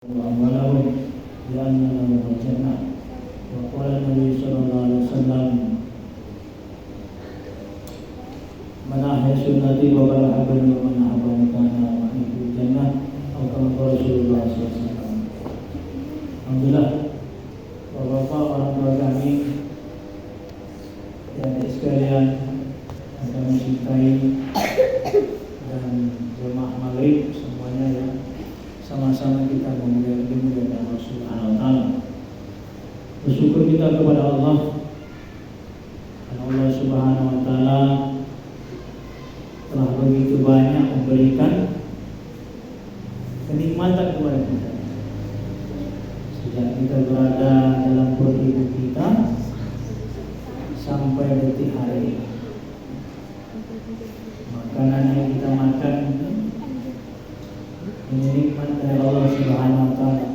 وأولهم بأن لهم الجنة. وقال النبي صلى الله عليه وسلم من أحيا سنتي وقال أحبني ومن أحبني كان معي في الجنة أو كما قال رسول الله صلى الله عليه وسلم. Alhamdulillah, Bapak-bapak, orang tua kami dan sekalian yang kami cintai dan jemaah maghrib semuanya ya, sama-sama kita memuliakan Allah Subhanahu wa taala. Bersyukur kita kepada Allah karena Allah Subhanahu wa taala telah begitu banyak memberikan kenikmatan kepada kita. Sejak kita berada dalam perut ibu kita sampai detik hari ini, makanan yang kita makan ini nikmat dari Allah Subhanahu wa taala.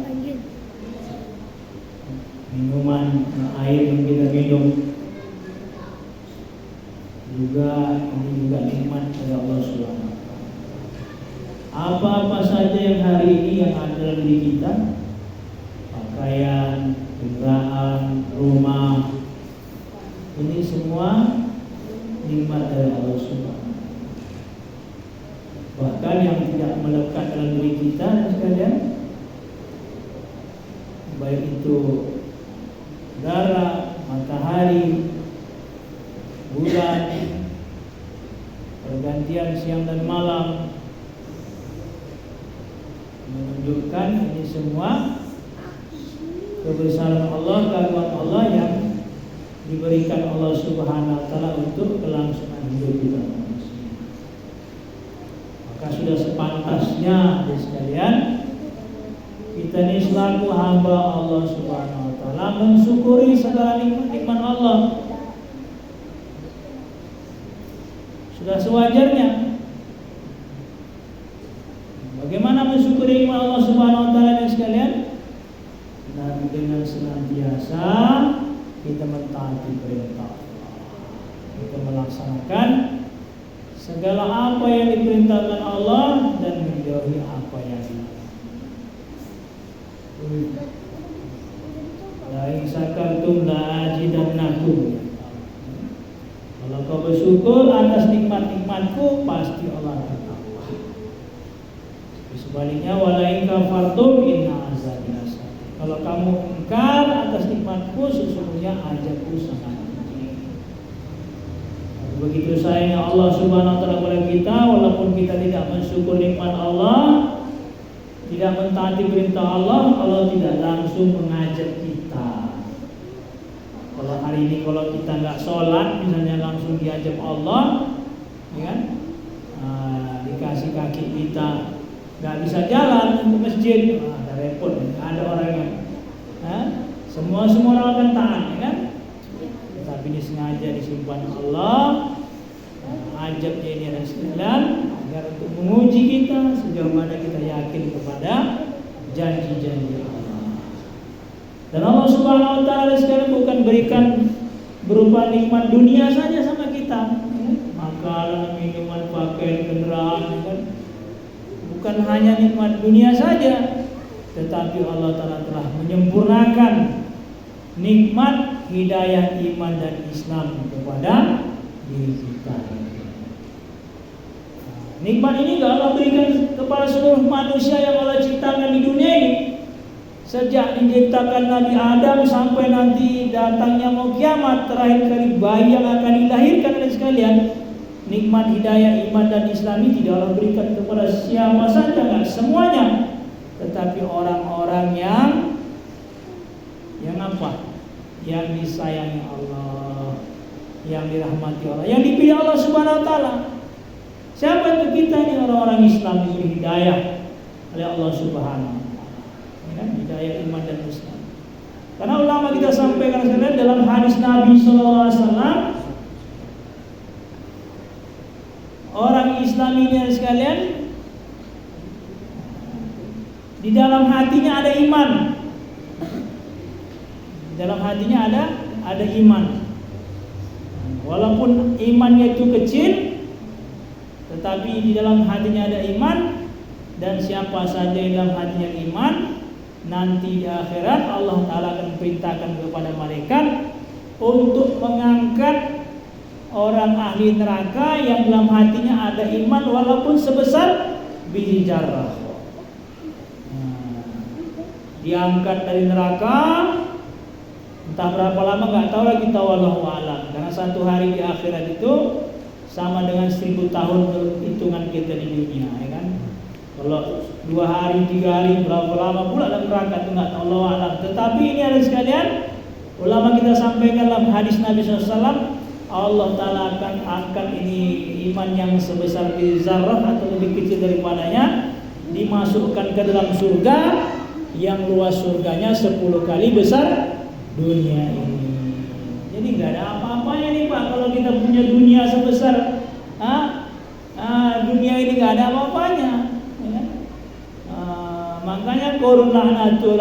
Minuman, air yang kita minum juga ini juga nikmat dari Allah Subhanahu wa taala. Apa-apa saja yang hari ini yang ada dalam diri kita, pakaian, kendaraan, rumah, ini semua nikmat dari Allah Subhanahu wa taala. Bahkan yang tidak melekat dalam diri kita dan sekalian, baik itu udara, matahari, bulan, pergantian siang dan malam, menunjukkan ini semua kebesaran Allah, keagungan Allah yang diberikan Allah Subhanahu wa taala untuk kelangsungan hidup kita. Maka sudah sepantasnya sekalian kita ini selaku hamba Allah Subhanahu wa taala mensyukuri segala nikmat Allah. Sudah sewajarnya. Bagaimana mensyukuri nikmat Allah Subhanahu wa taala sekalian? Dan dengan senantiasa kita mentaati perintah Allah, kita melaksanakan segala apa yang diperintahkan Allah dan menjauhi apa yang dilarang. La in syakartum la azidannakum. Kalau kau bersyukur atas nikmat-nikmatku, pasti Allah akan tambah. Sebaliknya, wala in kafartum inna azabi lasyadid. Kalau kamu ingkar atas nikmatku, sesungguhnya azabku sangat tinggi. Begitu sayangnya Allah Subhanahu wa taala kepada kita, walaupun kita tidak mensyukur nikmat Allah, tidak mentaati perintah Allah, Allah tidak langsung mengajak kita. Kalau hari ini kalau kita nggak sholat, misalnya langsung diajak Allah, ya kan? Dikasih kaki kita nggak bisa jalan ke masjid, ada repot, ada orang yang semua orang akan taat, ya kan? Tapi ini sengaja disimpan Allah, ajaknya ini ada sekalian agar untuk menguji kita sejauh mana kita yakin kepada janji-janji Allah. Dan Allah Subhanahu wa taala sekalian bukan berikan berupa nikmat dunia saja sama kita, makanan, minuman, pakaian, kendaraan, kan? Bukan hanya nikmat dunia saja, tetapi Allah Ta'ala telah menyempurnakan nikmat hidayah iman dan Islam kepada diri kita. Nikmat ini Allah berikan kepada seluruh manusia yang Allah ciptakan di dunia ini. Sejak diciptakan Nabi Adam sampai nanti datangnya mau kiamat, terakhir kali bayi yang akan dilahirkan oleh sekalian, nikmat hidayah iman dan Islam ini tidak Allah berikan kepada siapa saja, enggak semuanya, tetapi orang-orang yang apa? Yang disayangi Allah, yang dirahmati Allah, yang dipilih Allah Subhanahu wa taala. Siapa itu kita ini? Orang-orang Islam diberi hidayah oleh Allah Subhanahu wa taala. Ya, hidayah iman dan Islam. Karena ulama kita sampaikan sekalian dalam hadis Nabi sallallahu alaihi wasallam, orang Islam ini sekalian di dalam hatinya ada iman. Di dalam hatinya ada iman. Walaupun imannya itu kecil, tetapi di dalam hatinya ada iman. Dan siapa saja yang dalam hatinya iman, nanti di akhirat Allah Ta'ala akan perintahkan kepada malaikat untuk mengangkat orang ahli neraka yang dalam hatinya ada iman walaupun sebesar biji zarrah. Diangkat dari neraka, entah berapa lama nggak tahu lagi, wallahu a'lam. Karena satu hari di akhirat itu sama dengan 1000 tahun hitungan kita di dunia, ya kan? Kalau 2 hari, 3 hari, berapa lama pula dalam neraka itu nggak tahu, wallahu a'lam. Tetapi ini ada sekalian, ulama kita sampaikan dalam hadis Nabi SAW, Allah Ta'ala akan angkat ini iman yang sebesar biji zarrah atau lebih kecil daripadanya, dimasukkan ke dalam surga yang luas surganya 10 kali besar dunia ini. Jadi nggak ada apa-apanya nih Pak kalau kita punya dunia sebesar dunia ini, nggak ada apa-apanya, ya. Makanya qurun la'natu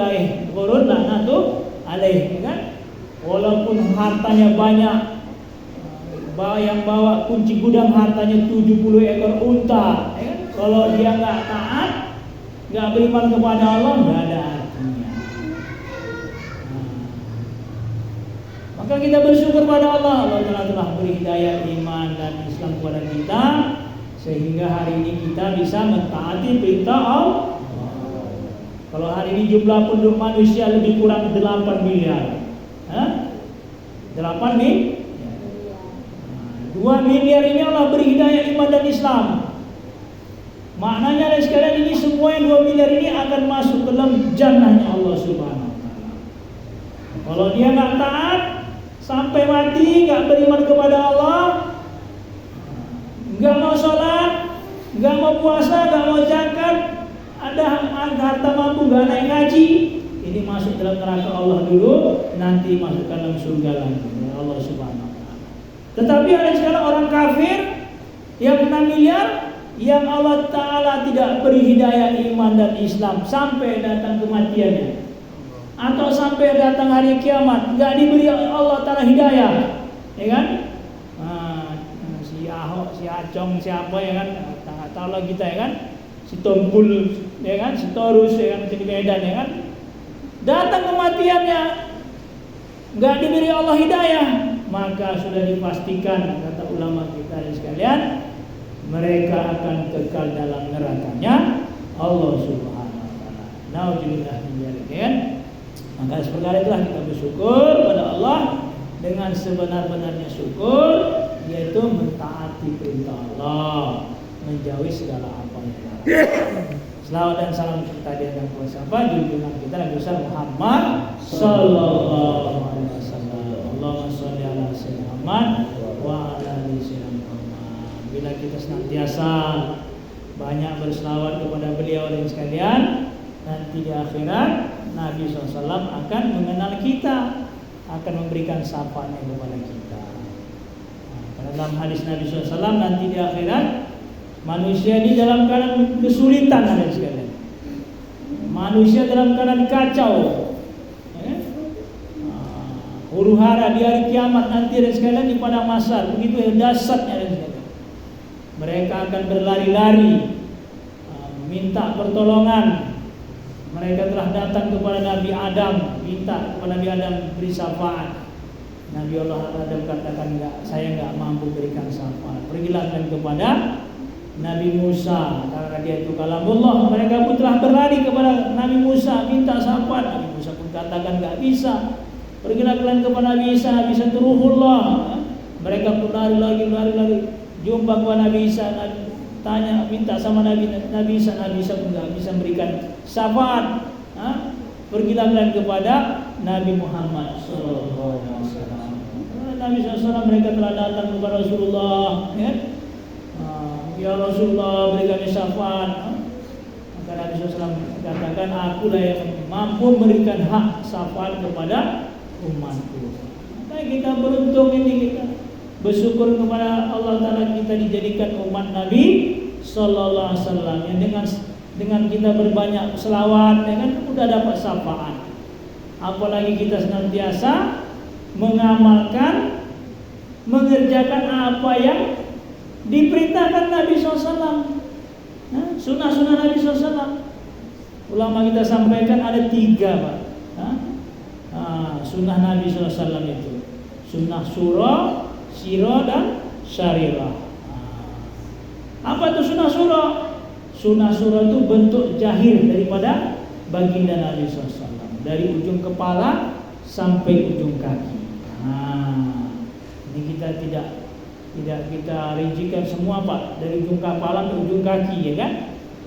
alaih, ya kan? Walaupun hartanya banyak, yang bawa kunci gudang hartanya 70 ekor unta, ya kan? Kalau dia nggak taat, nggak beriman kepada Allah, nggak ada artinya. Maka kita bersyukur pada Allah. Allah telah beri hidayah iman dan Islam kepada kita, sehingga hari ini kita bisa mentaati perintah Allah. Kalau hari ini jumlah penduduk manusia lebih kurang 8 miliar, 8 nih, 2 miliar ini Allah beri hidayah iman dan Islam. Maknanya dari sekalian ini semua yang 2 miliar ini akan masuk ke dalam jannahnya Allah Subhanahu wa Ta'ala. Kalau dia nggak taat sampai mati, nggak beriman kepada Allah, nggak mau sholat, nggak mau puasa, nggak mau zakat, ada harta mampu nggak naik haji, ini masuk dalam neraka Allah dulu, nanti masuk ke dalam surga lagi Allah Subhanahu wa Ta'ala. Tetapi ada sekarang orang kafir yang 6 miliar yang Allah Ta'ala tidak beri hidayah iman dan Islam sampai datang kematiannya, atau sampai datang hari kiamat, nggak diberi Allah Ta'ala hidayah, ya kan? Si Ahok, si Acong, siapa, ya kan? Nggak tahu lah kita, ya kan? Si Tompul, ya kan? Si Torus, ya kan? Si Medan, ya kan? Datang kematiannya, nggak diberi Allah hidayah, maka sudah dipastikan, kata ulama kita sekalian, mereka akan kekal dalam nerakanya Allah Subhanahu wa Ta'ala. Nauzubillah min dzalik. Maka seperti itulah kita bersyukur pada Allah dengan sebenar-benarnya syukur, yaitu mentaati perintah Allah, menjauhi segala apa yang dilarang. Selawat dan salam kita di atas siapa junjungan kita Nabi besar Muhammad sallallahu alaihi wasallam. Allahumma shalli ala sayyidina Muhammad wa ala ali sayyidina Muhammad. Bila kita senantiasa banyak berselawat kepada beliau dan sekalian, nanti di akhirat Nabi SAW akan mengenal kita, akan memberikan sapaan kepada kita. Karena dalam hadis Nabi SAW nanti di akhirat manusia ini dalam keadaan kesulitan, ada sekalian. Manusia dalam keadaan kacau, huru hara di hari kiamat nanti, ada sekalian, di padang mahsyar. Begitu dahsyatnya, ada sekalian. Mereka akan berlari-lari minta pertolongan. Mereka telah datang kepada Nabi Adam, minta kepada Nabi Adam beri syafaat. Nabi Allah Adam katakan, enggak, saya enggak mampu berikan syafaat. Pergilah kepada Nabi Musa, karena dia itu kalamullah. Mereka pun telah berlari kepada Nabi Musa minta syafaat. Nabi Musa pun katakan enggak bisa. Pergilah kalian kepada Nabi Isa, Nabi Isa itu ruhullah. Mereka pun lari. Jumpa kepada Nabi Isa, tanya, minta sama Nabi Isa, Nabi Isa pun enggak bisa memberikan syafaat. Pergilah kalian kepada Nabi Muhammad sallallahu alaihi wasallam. Nabi SAW mereka telah datang kepada Rasulullah, ya? Ya Rasulullah, berikan syafaat. Maka Nabi SAW katakan, akulah yang mampu memberikan hak syafaat kepada umatku. Maka kita beruntung ini, kita bersyukur kepada Allah Ta'ala, kita dijadikan umat Nabi Sallallahu Alaihi Wasallam yang dengan kita berbanyak selawat, ya kan, udah dapat syafaat. Apalagi kita senantiasa mengamalkan, mengerjakan apa yang diperintahkan Nabi SAW, sunnah-sunnah Nabi SAW. ulama kita sampaikan ada 3 Pak. Sunnah Nabi SAW itu sunnah surah, sirah, dan syarirah. Apa itu sunnah surah? Sunnah surah itu bentuk zahir daripada baginda Nabi SAW, dari ujung kepala sampai ujung kaki. Ini kita tidak kita rincikan semua Pak, dari ujung kepala ke ujung kaki, ya kan?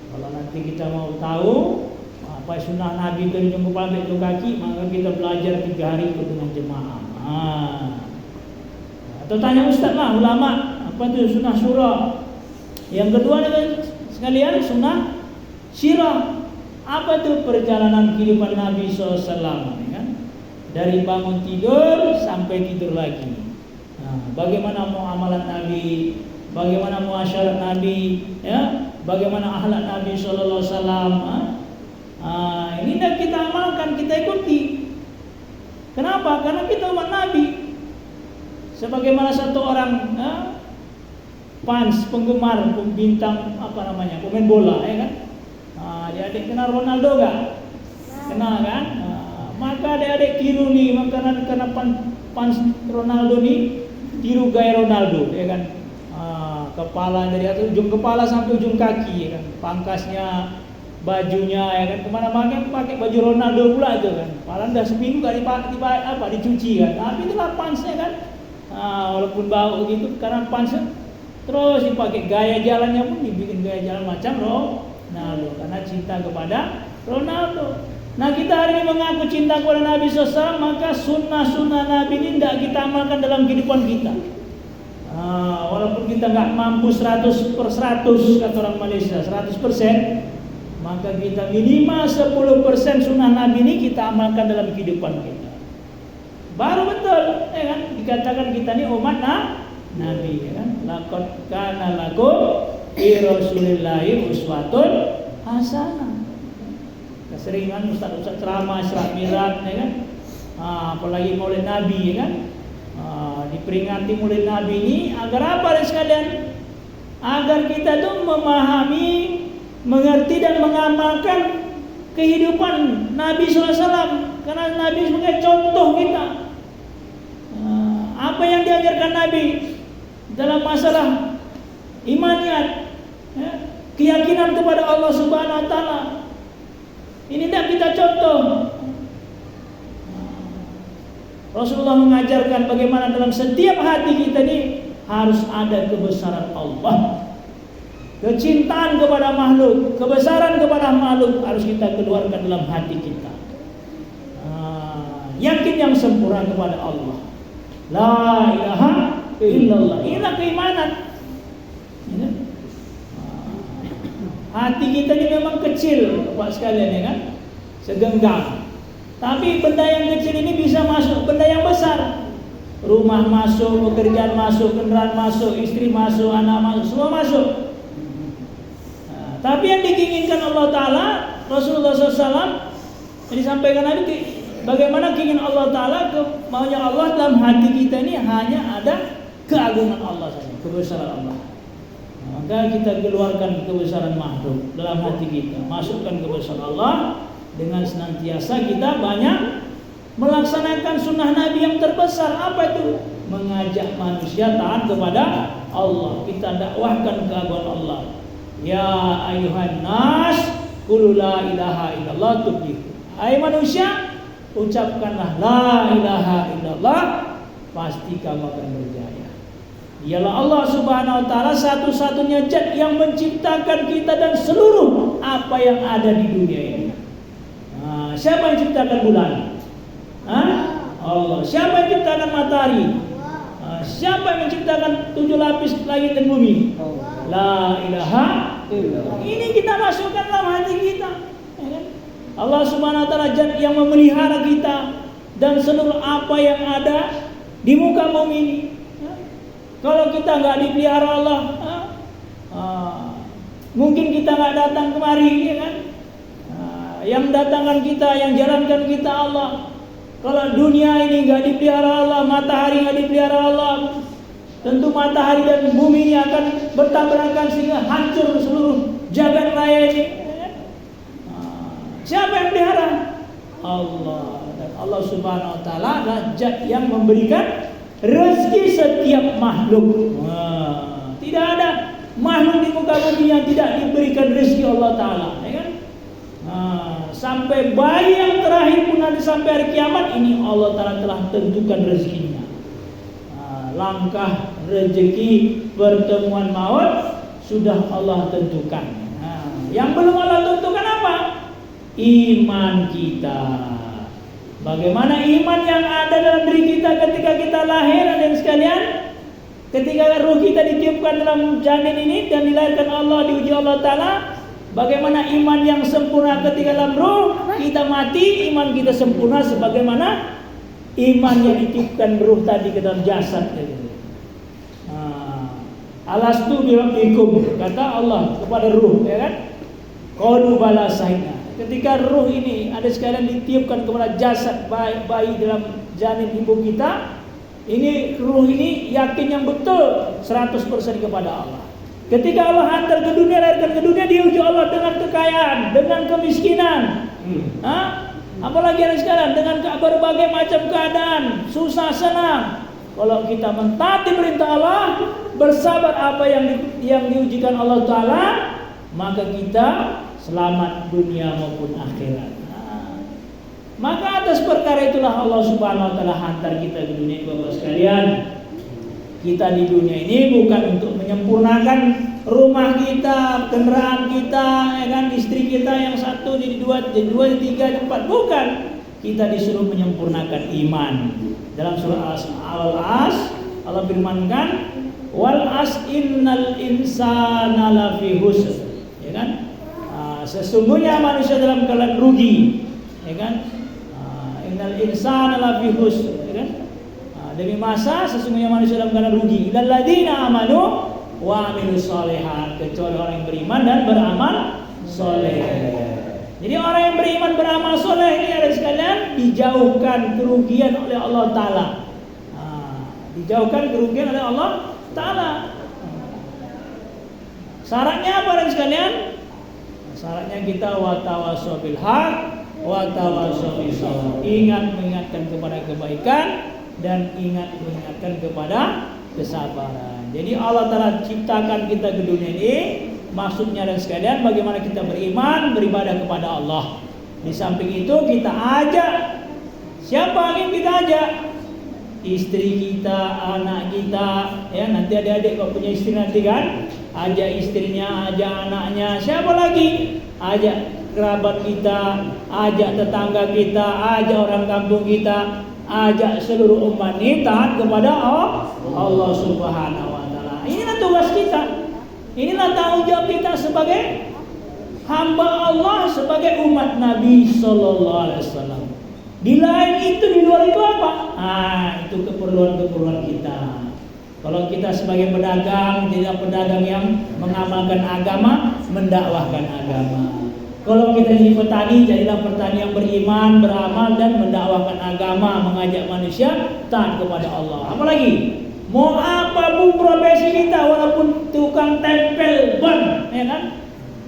Kalau nanti kita mau tahu apa sunnah Nabi dari ujung kepala ke ujung kaki, maka kita belajar 3 hari itu dengan jemaah. Atau tanya Ustaz lah, ulama, apa itu sunnah surah? Yang kedua sekalian sunnah sirah. Apa itu perjalanan kehidupan Nabi SAW, ya kan? Dari bangun tidur sampai tidur lagi. Bagaimana muamalah Nabi, bagaimana muasyarat Nabi, ya? Bagaimana akhlak Nabi sallallahu alaihi wasallam. Ini dah kita amalkan, kita ikuti. Kenapa? Karena kita umat Nabi. Sebagaimana satu orang fans, penggemar, bintang pemain bola, ya kan? Adik-adik kenal Ronaldo gak? Kenal kan? Maka adik-adik tiru nih, karena fans Ronaldo nih, tiru gaya Ronaldo, ya kan? Kepala dari atas ujung kepala sampai ujung kaki, ya kan? Pangkasnya, bajunya, ya kan? Kemana-mana pakai baju Ronaldo pula itu kan? Padahal dah seminggu gak dicuci kan? Tapi itulah fansnya kan? Walaupun bau gitu, karena fansnya terus dipakai gaya jalannya pun dibikin gaya jalan macam Ronaldo, karena cinta kepada Ronaldo. Nah, kita hari ini mengaku cinta kepada Nabi SAW, maka sunnah-sunnah Nabi ini tidak kita amalkan dalam kehidupan kita. Walaupun kita nggak mampu 100% kata orang Malaysia, 100%, maka kita minimal 10% sunnah Nabi ini kita amalkan dalam kehidupan kita. Baru betul, ya kan? Dikatakan kita ini umat Nabi, ya kan? Laqad kana lakum fi Rasulillahi uswatun hasanah. Keseringan ustaz-ustaz ceramah Isra Mi'raj, ya kan? Apalagi Maulid Nabi, ya kan? Diperingati Maulid Nabi ini agar apa sekalian? Agar kita tuh memahami, mengerti dan mengamalkan kehidupan Nabi SAW. Karena Nabi sebagai contoh kita. Apa yang diajarkan Nabi dalam masalah imaniyat, ya, keyakinan kepada Allah Subhanahu Wa Taala, ini dah kita contoh. Rasulullah mengajarkan bagaimana dalam setiap hati kita ini harus ada kebesaran Allah, kecintaan kepada makhluk, kebesaran kepada makhluk harus kita keluarkan dalam hati kita. Yakin yang sempurna kepada Allah. La ilaha illallah. Inilah keimanan. Hati kita ini memang kecil, Pak sekalian, ya kan? Segenggam. Tapi benda yang kecil ini bisa masuk benda yang besar. Rumah masuk, pekerjaan masuk, kendaraan masuk, istri masuk, anak masuk, semua masuk. Tapi yang diinginkan Allah Ta'ala, Rasulullah SAW, yang disampaikan Nabi, bagaimana keinginan Allah Ta'ala, maunya Allah dalam hati kita ini hanya ada keagungan Allah saja, kebesaran Allah. Maka kita keluarkan kebesaran makhluk dalam hati kita, masukkan kebesaran Allah. Dengan senantiasa kita banyak melaksanakan sunnah Nabi yang terbesar. Apa itu? Mengajak manusia taat kepada Allah. Kita dakwahkan keagungan Allah. Ya ayuhan nas, qul la ilaha illallah tuflihu. Hai manusia, ucapkanlah la ilaha illallah, pasti kamu akan berjaya. Dialah Allah Subhanahu Wa Taala satu-satunya zat yang menciptakan kita dan seluruh apa yang ada di dunia ini. Siapa yang ciptakan bulan? Allah. Siapa yang ciptakan matahari? Siapa yang menciptakan 7 lapis langit dan bumi? La ilaha illallah. Ini kita masukkan dalam hati kita, ya kan? Allah Subhanahu Wa Taala zat yang memelihara kita dan seluruh apa yang ada di muka bumi ini. Kalau kita nggak dipelihara Allah, mungkin kita nggak datang kemari, ya kan? Yang datangkan kita, yang jalankan kita Allah. Kalau dunia ini nggak dipelihara Allah, matahari nggak dipelihara Allah, tentu matahari dan bumi ini akan bertabrakan sehingga hancur seluruh jagat raya ini. Siapa yang pelihara? Allah. Dan Allah Subhanahu wa taala adalah zat yang memberikan rezeki setiap makhluk. Tidak ada makhluk di muka bumi yang tidak diberikan rezeki Allah taala, ya kan? Sampai bayi yang terakhir pun nanti sampai hari kiamat ini Allah taala telah tentukan rezekinya. Langkah rezeki pertemuan maut sudah Allah tentukan. Yang belum Allah tentukan apa? Iman kita. Bagaimana iman yang ada dalam diri kita ketika kita lahir, adik sekalian? Ketika ruh kita ditiupkan dalam janin ini dan dilahirkan Allah, diuji Allah Ta'ala, bagaimana iman yang sempurna ketika dalam ruh kita mati, iman kita sempurna sebagaimana iman yang ditiupkan ruh tadi ke dalam jasad. Alastu birabbikum, kata Allah kepada ruh, ya kan? Qalu bala sahina. Ketika ruh ini ada sekalian ditiupkan kepada jasad bayi dalam janin ibu kita, ini ruh ini yakin yang betul 100% kepada Allah. Ketika Allah hantar ke dunia, lahirkan ke dunia, diuji Allah dengan kekayaan, dengan kemiskinan. Apalagi ada sekalian dengan berbagai macam keadaan, susah senang. Kalau kita mentaati perintah Allah, bersabar apa yang diujikan Allah Ta'ala, maka kita selamat dunia maupun akhirat. Maka atas perkara itulah Allah Subhanahu wa taala hantar kita ke dunia, Bapak sekalian. Kita di dunia ini bukan untuk menyempurnakan rumah kita, kendaraan kita, ya kan, istri kita yang satu jadi dua, tiga, empat, bukan. Kita disuruh menyempurnakan iman. Dalam surah Al-As Allah firmankan, wal as innal insana lafi khusr, ya kan? Sesungguhnya manusia dalam keadaan rugi, ya kan? Innal insana lafi khusr, ya kan? Demi masa sesungguhnya manusia dalam keadaan rugi. Illal ladzina amanu wa amilus sholihat, kecuali orang yang beriman dan beramal soleh. Jadi orang yang beriman beramal soleh ini ada sekalian dijauhkan kerugian oleh Allah Ta'ala. Dijauhkan kerugian oleh Allah Ta'ala. Syaratnya apa ada sekalian? Syaratnya kita watawasau bil haq, watawasau bis sabr. Ingat mengingatkan kepada kebaikan dan ingat mengingatkan kepada kesabaran. Jadi Allah Ta'ala ciptakan kita ke dunia ini, maksudnya dan sekalian bagaimana kita beriman, beribadah kepada Allah. Di samping itu kita ajak, siapa yang kita ajak? Istri kita, anak kita, ya nanti adik-adik kalau punya istri nanti kan, ajak istrinya, ajak anaknya, siapa lagi? Ajak kerabat kita, ajak tetangga kita, ajak orang kampung kita, ajak seluruh umat ini taat kepada Allah Subhanahu wa taala. Inilah tugas kita. Inilah tanggung jawab kita sebagai hamba Allah, sebagai umat Nabi sallallahu alaihi wasallam. Di lain itu, di luar itu apa? Itu keperluan-keperluan kita. Kalau kita sebagai pedagang, tidak pedagang yang mengamalkan agama, mendakwahkan agama. Kalau kita jadi petani, jadilah petani yang beriman, beramal dan mendakwahkan agama, mengajak manusia taat kepada Allah. Apalagi mau apapun profesi kita, walaupun tukang tempel ban, ya kan,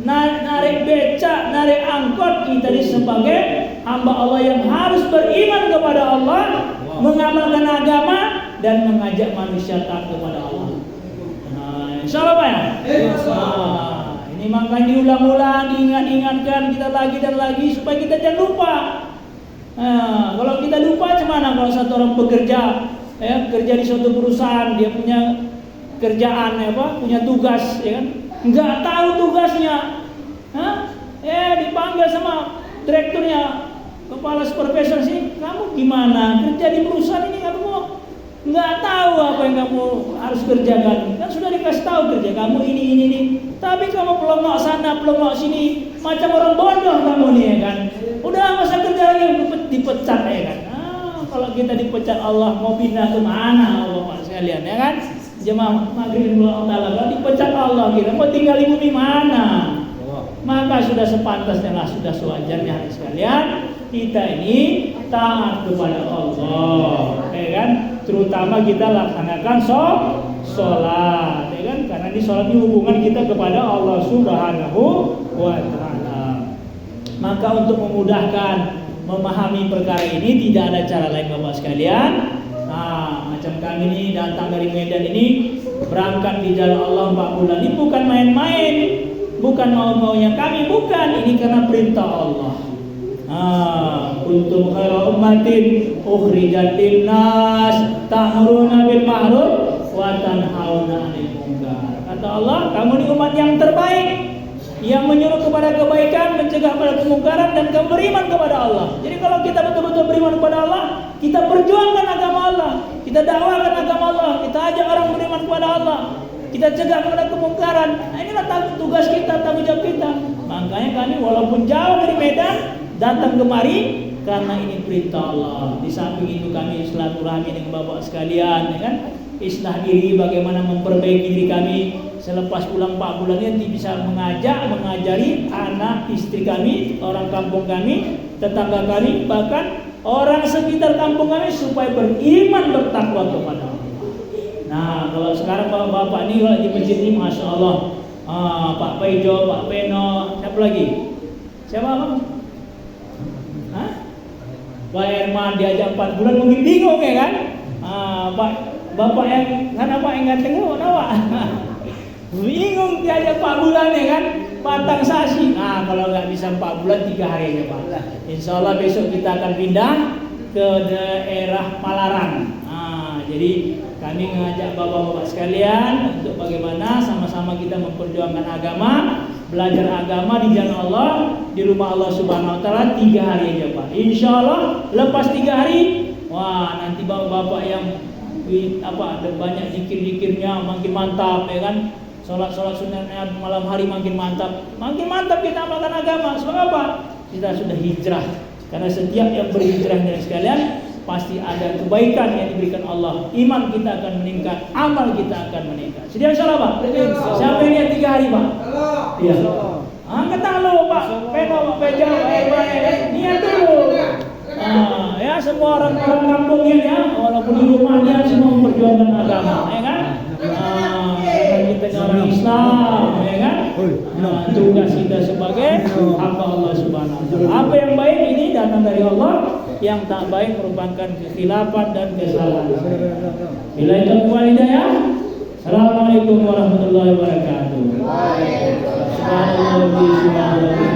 narik becak, narik angkot, kita ini sebagai hamba Allah yang harus beriman kepada Allah, mengamalkan agama dan mengajak manusia taat kepada Allah. Insyaallah Pak ya. Ini makanya diulang-ulang, diingat-ingatkan kita lagi dan lagi supaya kita jangan lupa. Kalau kita lupa gimana? Kalau satu orang bekerja, kerja di suatu perusahaan, dia punya kerjaan, punya tugas, ya kan? Nggak tahu tugasnya, dipanggil sama direkturnya, kepala supervisor sih, kamu gimana kerja di perusahaan ini? Kamu nggak tahu apa yang kamu harus kerjakan, kan sudah dikasih tahu kerja kamu ini, tapi kamu pelongok sana, pelongok sini, macam orang bodoh kamu nih, ya kan? Udah masa kerja lagi dipecat, ya kan? Kalau kita dipecat Allah mau pindah ke mana Allah sekalian, ya kan? Jemaah maghrib Allah Ta'ala, kalau dipecat Allah kita mau tinggal di bumi mana? Maka sudah sepantasnya lah, sudah sewajarnya sekalian kita ini taat kepada Allah, ya kan? Terutama kita laksanakan sholat, ya kan? Karena di sholat ini hubungan kita kepada Allah Subhanahu wa Ta'ala. Maka untuk memudahkan memahami perkara ini tidak ada cara lain Bapak sekalian. Macam kami ini datang dari Medan ini, berangkat di jalan Allah 4 bulan ini bukan main-main, bukan mau-maunya kami, bukan, ini karena perintah Allah. Kuntum khaira ummatin ukhrijat linnas ta'muruna bil ma'ruf wa tanhauna 'anil munkar. Kata Allah, kamu ini umat yang terbaik, yang menyuruh kepada kebaikan, mencegah pada kemungkaran, dan kamu beriman kepada Allah. Jadi kalau kita betul-betul beriman kepada Allah, kita perjuangkan agama Allah, kita dakwahkan agama Allah, kita ajak orang beriman kepada Allah, kita cegah kepada kemungkaran. Inilah tugas kita, tanggung jawab kita. Makanya kami walaupun jauh dari Medan datang kemari karena ini perintah Allah. Di samping itu kami silaturahmi dengan Bapak sekalian, ya kan? Islah diri, bagaimana memperbaiki diri kami selepas pulang 4 bulan ini, bisa mengajari anak istri kami, orang kampung kami, tetangga kami, bahkan orang sekitar kampung kami supaya beriman, bertakwa kepada Allah. Nah, kalau sekarang bapak-bapak ini kalau di masjid ini, masya Allah, Pak Paijo, Pak Peno, siapa lagi? Siapa bang? Pak Herman diajak 4 bulan mungkin bingung ya kan? Bapak yang kan apa yang ganteng lu, nawa? Bingung diajak 4 bulan ya kan? Patang sasi. Kalau nggak bisa 4 bulan 3 hari aja Pak. Insya Allah besok kita akan pindah ke daerah Palaran. Jadi kami mengajak bapak-bapak sekalian untuk bagaimana sama-sama kita memperjuangkan agama, belajar agama di jalan Allah, di rumah Allah Subhanahu Wa Taala 3 hari aja Pak. Insya Allah lepas 3 hari, wah nanti bapak-bapak yang ada banyak zikir-zikirnya makin mantap ya kan. Sholat sunnahnya malam hari makin mantap kita amalkan agama. Sebab apa? Kita sudah hijrah. Karena setiap yang berhijrah dari sekalian pasti ada kebaikan yang diberikan Allah. Iman kita akan meningkat, amal kita akan meningkat. Sedia insyaallah Pak? Siapa yang 3 hari Pak? Iya. Angkat tangan lo Pak. Peno Pak Pejo, niat dulu. Ya semua orang kampung ini ya, walaupun di rumahnya semua memperjuangkan agama, ya kan? Kita orang Islam, ya kan? Tugas kita sebagai hamba Allah Subhanahu Wa Taala. Apa yang baik ini datang dari Allah, yang tak baik merupakan kekhilafan dan kesalahan. Bila itu hidayah. Assalamualaikum warahmatullahi wabarakatuh. Subhanallah.